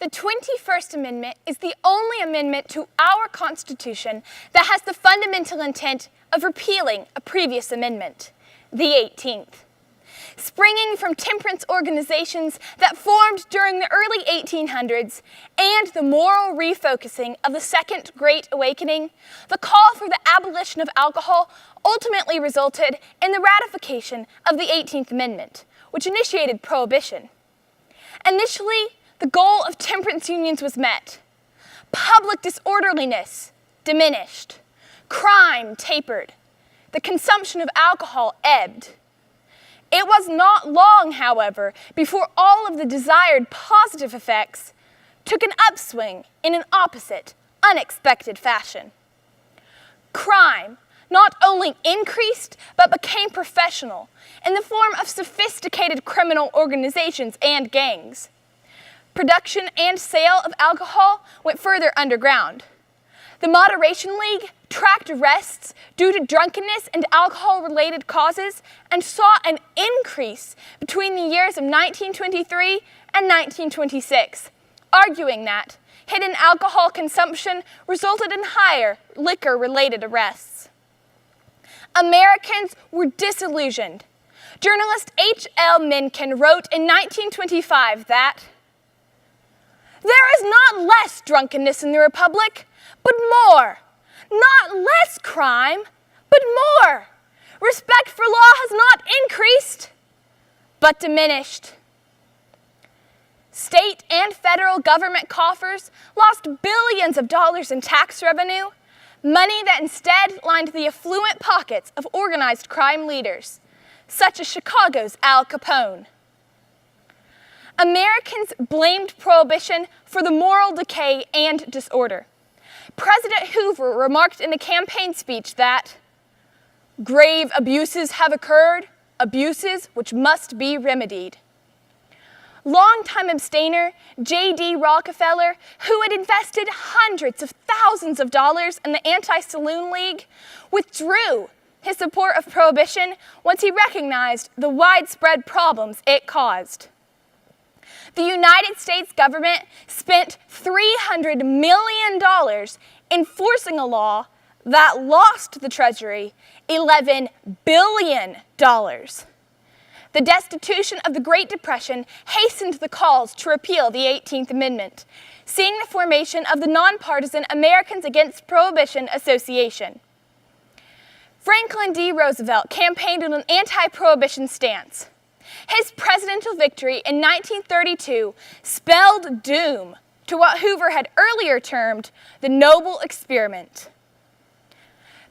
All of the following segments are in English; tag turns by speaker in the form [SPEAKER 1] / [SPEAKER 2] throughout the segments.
[SPEAKER 1] The 21st Amendment is the only amendment to our Constitution that has the fundamental intent of repealing a previous amendment, the 18th. Springing from temperance organizations that formed during the early 1800s and the moral refocusing of the Second Great Awakening, the call for the abolition of alcohol ultimately resulted in the ratification of the 18th Amendment, which initiated prohibition. Initially, the goal of temperance unions was met. Public disorderliness diminished. Crime tapered. The consumption of alcohol ebbed. It was not long, however, before all of the desired positive effects took an upswing in an opposite, unexpected fashion. Crime not only increased, but became professional in the form of sophisticated criminal organizations and gangs. Production and sale of alcohol went further underground. The Moderation League tracked arrests due to drunkenness and alcohol-related causes and saw an increase between the years of 1923 and 1926, arguing that hidden alcohol consumption resulted in higher liquor-related arrests. Americans were disillusioned. Journalist H.L. Mencken wrote in 1925 that "There is not less drunkenness in the Republic, but more. Not less crime, but more. Respect for law has not increased, but diminished." State and federal government coffers lost billions of dollars in tax revenue, money that instead lined the affluent pockets of organized crime leaders, such as Chicago's Al Capone. Americans blamed prohibition for the moral decay and disorder. President Hoover remarked in a campaign speech that grave abuses have occurred, abuses which must be remedied. Longtime abstainer J.D. Rockefeller, who had invested hundreds of thousands of dollars in the Anti-Saloon League, withdrew his support of prohibition once he recognized the widespread problems it caused. The United States government spent $300 million enforcing a law that lost the Treasury $11 billion. The destitution of the Great Depression hastened the calls to repeal the 18th Amendment, seeing the formation of the nonpartisan Americans Against Prohibition Association. Franklin D. Roosevelt campaigned on an anti-prohibition stance. His presidential victory in 1932 spelled doom to what Hoover had earlier termed the noble experiment.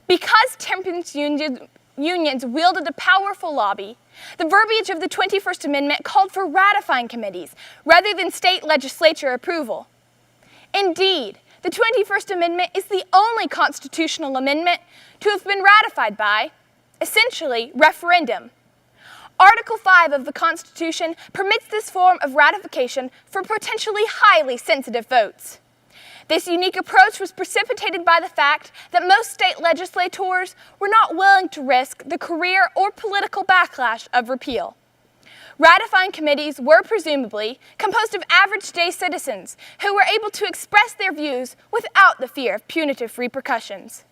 [SPEAKER 1] Because temperance unions wielded a powerful lobby, the verbiage of the 21st Amendment called for ratifying committees rather than state legislature approval. Indeed, the 21st Amendment is the only constitutional amendment to have been ratified by, essentially, referendum. Article 5 of the Constitution permits this form of ratification for potentially highly sensitive votes. This unique approach was precipitated by the fact that most state legislators were not willing to risk the career or political backlash of repeal. Ratifying committees were presumably composed of average-day citizens who were able to express their views without the fear of punitive repercussions.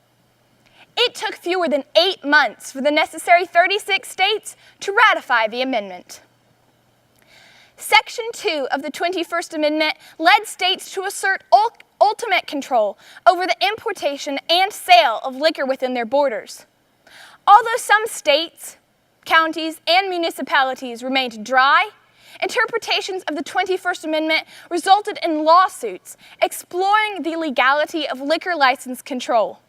[SPEAKER 1] It took fewer than 8 months for the necessary 36 states to ratify the amendment. Section 2 of the 21st Amendment led states to assert ultimate control over the importation and sale of liquor within their borders. Although some states, counties, and municipalities remained dry, interpretations of the 21st Amendment resulted in lawsuits exploring the legality of liquor license control.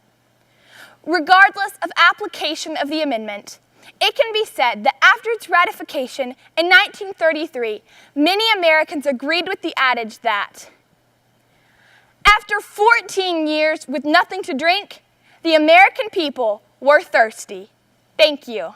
[SPEAKER 1] Regardless of application of the amendment, it can be said that after its ratification in 1933, many Americans agreed with the adage that after 14 years with nothing to drink, the American people were thirsty. Thank you.